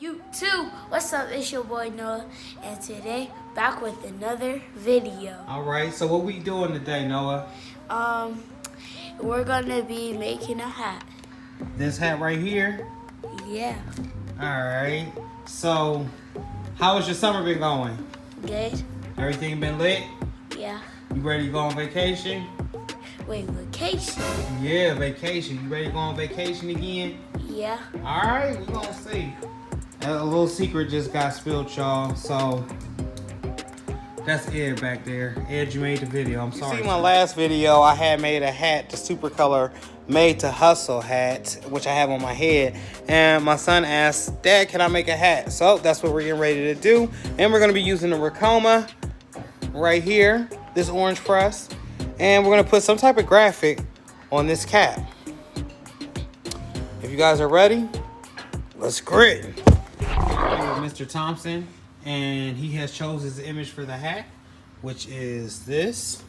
YouTube, what's up? It's your boy Noah, and today back with another video. All right, so what we doing today, Noah? We're gonna be making a hat. This hat right here? Yeah. All right. So, how has your summer been going? Good? Everything been lit? Yeah. You ready to go on vacation? Wait, vacation? Yeah, vacation. You ready to go on vacation again? Yeah. All right, we're gonna see. A little secret just got spilled, y'all. So that's Ed back there. Ed, you made the video. I'm sorry. You see my last video, I had made a hat, the super color made to hustle hat, which I have on my head. And my son asked, Dad, can I make a hat? So that's what we're getting ready to do. And we're gonna be using the Ricoma right here, this orange press. And we're gonna put some type of graphic on this cap. If you guys are ready, let's grit. Mr. Thompson, and he has chosen his image for the hat, which is this.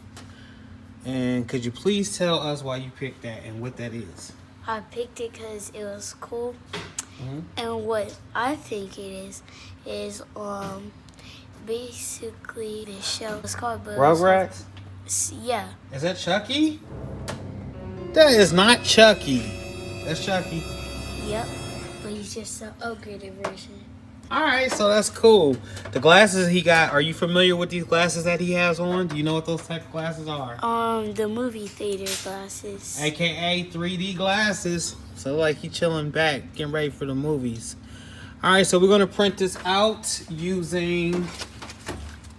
And could you please tell us why you picked that and what that is? I picked it because it was cool. And what I think it is basically the show. It's called Rugrats? Yeah. Is that Chucky? That is not Chucky. That's Chucky. Yep. But he's just an upgraded version. Alright, so that's cool. The glasses he got, are you familiar with these glasses that he has on? Do you know what those type of glasses are? The movie theater glasses. AKA 3D glasses. So like he chilling back, getting ready for the movies. Alright, so we're going to print this out using...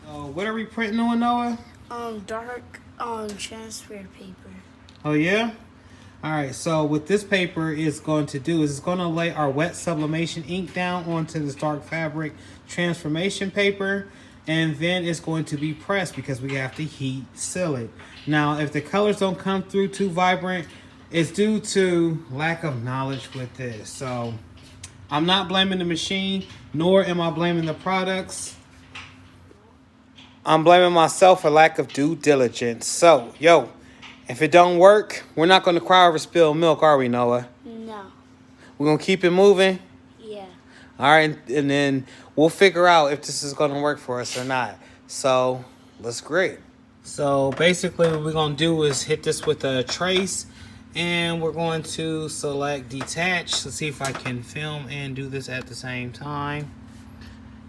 what are we printing on, Noah? Dark transfer paper. Oh yeah? Alright, so what this paper is going to do is it's going to lay our wet sublimation ink down onto this dark fabric transformation paper, and then it's going to be pressed because we have to heat seal it. Now, if the colors don't come through too vibrant, it's due to lack of knowledge with this. So I'm not blaming the machine, nor am I blaming the products. I'm blaming myself for lack of due diligence. So, yo, if it don't work, we're not going to cry over spilled milk, are we, Noah? No. We're going to keep it moving? Yeah. All right, and then we'll figure out if this is going to work for us or not. So, let's grit. So, basically what we're going to do is hit this with a trace, and we're going to select detach. Let's see if I can film and do this at the same time.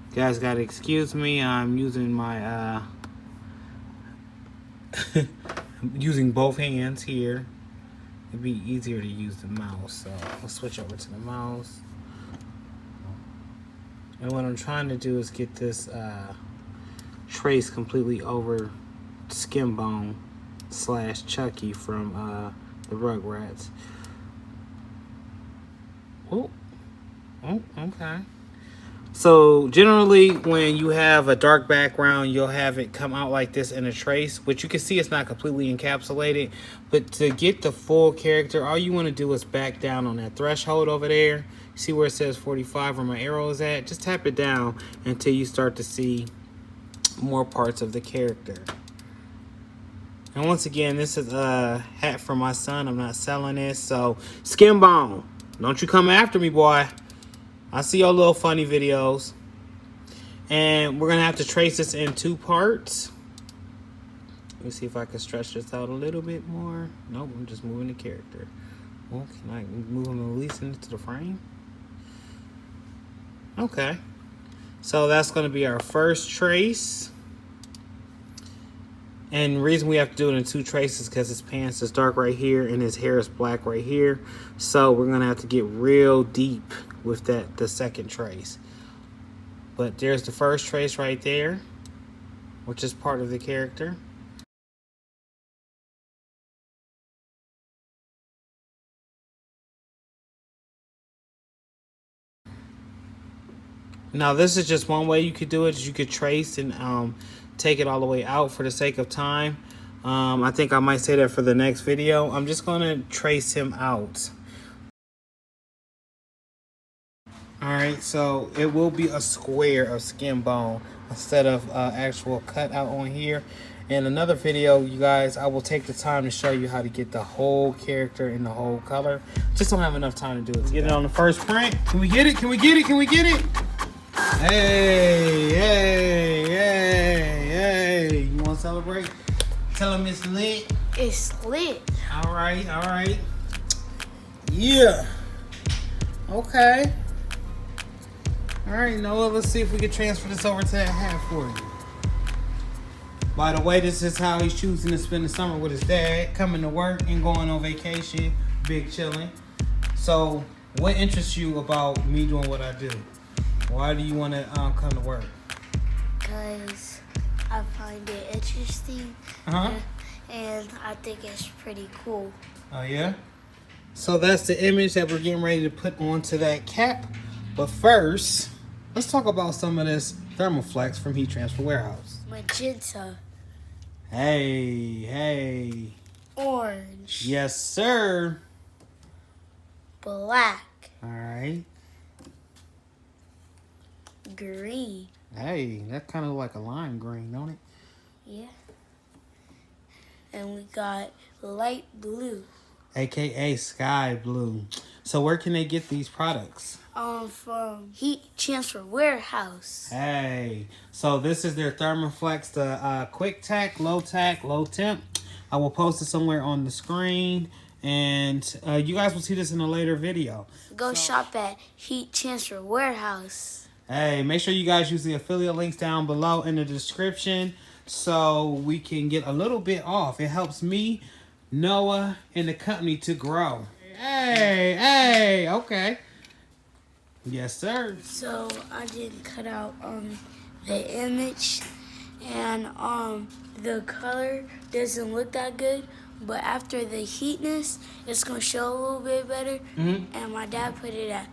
You guys got to excuse me. I'm using my... using both hands here. It'd be easier to use the mouse, so I'll switch over to the mouse. And what I'm trying to do is get this trace completely over Skin Bone / Chucky from the Rugrats. Oh, okay. So generally when you have a dark background, you'll have it come out like this in a trace, which you can see it's not completely encapsulated. But to get the full character, all you want to do is back down on that threshold over there. See where it says 45 where my arrow is at? Just tap it down until you start to see more parts of the character. And once again, this is a hat for my son. I'm not selling this. So Skin Bone, don't you come after me, boy. I see your little funny videos. And we're going to have to trace this in 2 parts. Let me see if I can stretch this out a little bit more. Nope, I'm just moving the character. Well, can I move him and release into the frame? Okay. So that's going to be our first trace. And the reason we have to do it in 2 traces is because his pants is dark right here and his hair is black right here. So we're going to have to get real deep with the second trace. But there's the first trace right there, which is part of the character. Now this is just one way you could do it. Is you could trace and take it all the way out for the sake of time. I think I might say that for the next video. I'm just going to trace him out. Alright, so it will be a square of Skin Bone instead of actual cut out on here. In another video, you guys, I will take the time to show you how to get the whole character in the whole color. Just don't have enough time to do it. Get it on the first print. Can we get it? Can we get it? Can we get it? Hey, hey, hey, hey. You want to celebrate? Tell them it's lit. It's lit. All right, all right. Yeah. Okay. All right, Noah, let's see if we can transfer this over to that hat for you. By the way, this is how he's choosing to spend the summer with his dad, coming to work and going on vacation, big chilling. So, what interests you about me doing what I do? Why do you want to come to work? Because I find it interesting. Uh-huh. And I think it's pretty cool. Oh, yeah? So that's the image that we're getting ready to put onto that cap. But first, let's talk about some of this Thermoflex from Heat Transfer Warehouse. Magenta. Hey, hey. Orange. Yes, sir. Black. All right. Green. Hey, that kind of like a lime green, don't it? Yeah. And we got light blue. AKA sky blue. So where can they get these products? From Heat Transfer Warehouse. Hey, so this is their Thermoflex, the quick tack, low temp. I will post it somewhere on the screen, and you guys will see this in a later video. Go shop at Heat Transfer Warehouse. Hey, make sure you guys use the affiliate links down below in the description so we can get a little bit off. It helps me, Noah, and the company to grow. Hey, hey, okay. Yes, sir. So I did cut out the image, and the color doesn't look that good, but after the heatness, it's gonna show a little bit better. And my dad put it at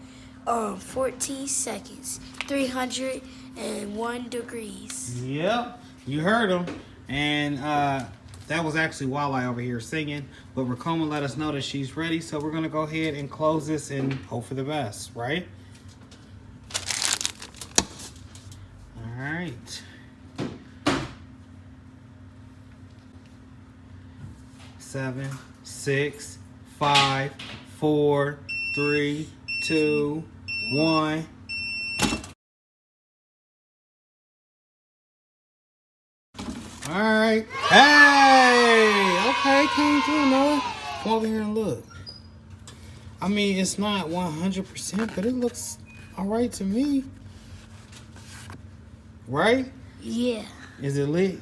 14 seconds, 301 degrees. Yep, you heard him. And that was actually Walleye over here singing, but Rakoma let us know that she's ready, so we're gonna go ahead and close this and hope for the best, right? All right. 7, 6, 5, 4, 3, 2, 1. All right. Hey! Okay, came through, Noah. Come over here and look. I mean, it's not 100%, but it looks all right to me. Right? Yeah. Is it lit?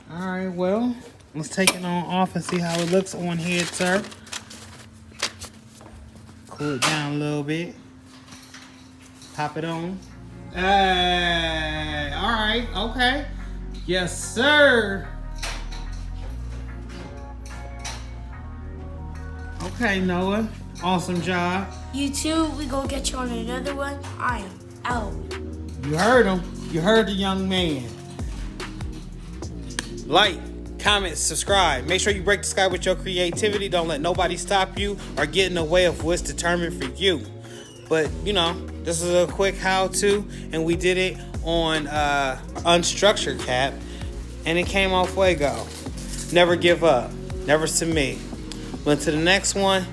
All right, well, let's take it on off and see how it looks on head, sir. Cool it down a little bit. Pop it on. Hey, all right, okay. Yes, sir. Okay, Noah. Awesome job. You too. We gonna get you on another one. I am out. You heard him. You heard the young man. Like, comment, subscribe. Make sure you break the sky with your creativity. Don't let nobody stop you or get in the way of what's determined for you. But, you know, this is a quick how-to, and we did it on unstructured cap, and it came off fuego. Never give up. Never submit. But to the next one,